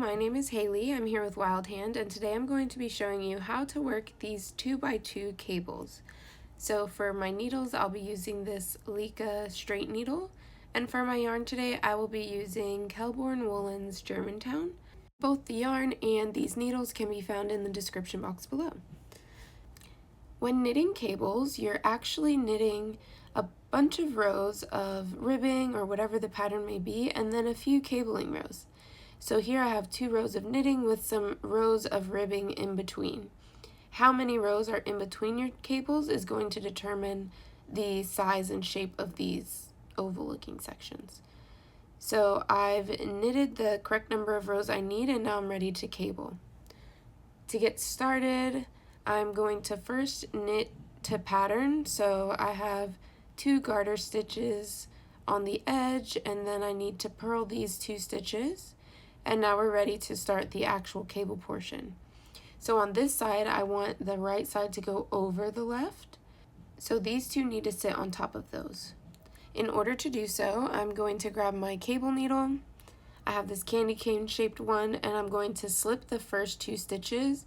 my name is Haley. I'm here with Wild Hand, and today I'm going to be showing you how to work these 2x2 cables. So for my needles, I'll be using this Leica straight needle, and for my yarn today, I will be using Kelborn Woolens Germantown. Both the yarn and these needles can be found in the description box below. When knitting cables, you're actually knitting a bunch of rows of ribbing or whatever the pattern may be, and then a few cabling rows. So here I have 2 rows of knitting with some rows of ribbing in between. How many rows are in between your cables is going to determine the size and shape of these oval looking sections. So I've knitted the correct number of rows I need, and now I'm ready to cable. To get started, I'm going to first knit to pattern. So I have 2 garter stitches on the edge, and then I need to purl these 2 stitches. And now we're ready to start the actual cable portion. So on this side, I want the right side to go over the left. So these 2 need to sit on top of those. In order to do so, I'm going to grab my cable needle. I have this candy cane shaped one, and I'm going to slip the first 2 stitches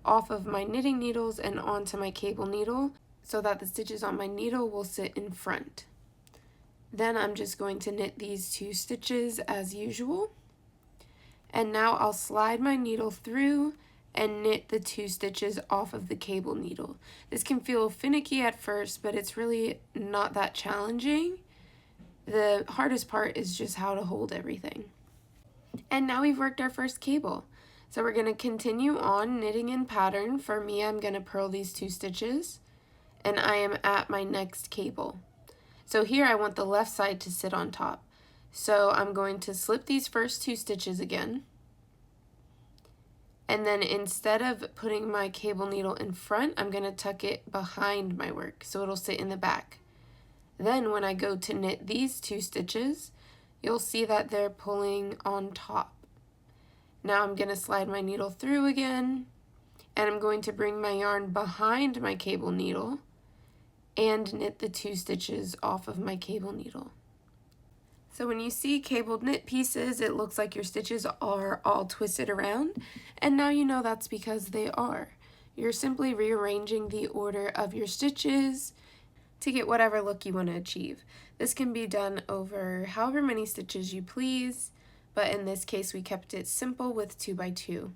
off of my knitting needles and onto my cable needle so that the stitches on my needle will sit in front. Then I'm just going to knit these 2 stitches as usual. And now I'll slide my needle through and knit the 2 stitches off of the cable needle. This can feel finicky at first, but it's really not that challenging. The hardest part is just how to hold everything. And now we've worked our first cable. So we're going to continue on knitting in pattern. For me, I'm going to purl these 2 stitches, and I am at my next cable. So here I want the left side to sit on top. So I'm going to slip these first 2 stitches again. And then instead of putting my cable needle in front, I'm going to tuck it behind my work so it'll sit in the back. Then when I go to knit these 2 stitches, you'll see that they're pulling on top. Now I'm going to slide my needle through again, and I'm going to bring my yarn behind my cable needle and knit the 2 stitches off of my cable needle. So when you see cabled knit pieces, it looks like your stitches are all twisted around, and now you know that's because they are. You're simply rearranging the order of your stitches to get whatever look you want to achieve. This can be done over however many stitches you please, but in this case we kept it simple with 2x2.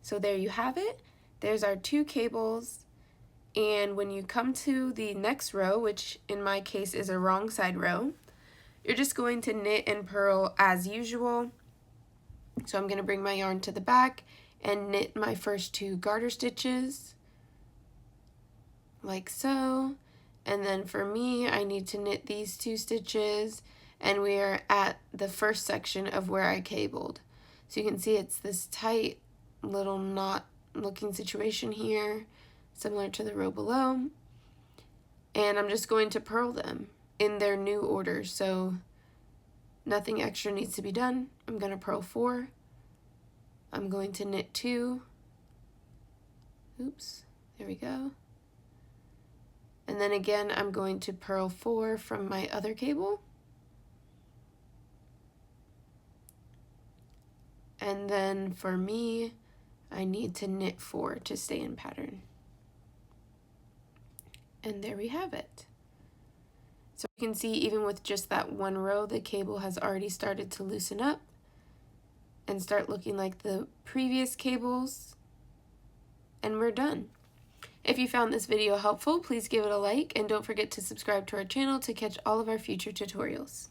So there you have it. There's our 2 cables, and when you come to the next row, which in my case is a wrong side row, you're just going to knit and purl as usual. So I'm going to bring my yarn to the back and knit my first 2 garter stitches, like so. And then for me, I need to knit these 2 stitches, and we are at the first section of where I cabled. So you can see it's this tight little knot looking situation here, similar to the row below. And I'm just going to purl them in their new order, so nothing extra needs to be done. I'm going to purl 4. I'm going to knit 2. Oops, there we go. And then again, I'm going to purl 4 from my other cable. And then for me, I need to knit 4 to stay in pattern. And there we have it. So you can see even with just that one row, the cable has already started to loosen up and start looking like the previous cables, and we're done. If you found this video helpful, please give it a like, and don't forget to subscribe to our channel to catch all of our future tutorials.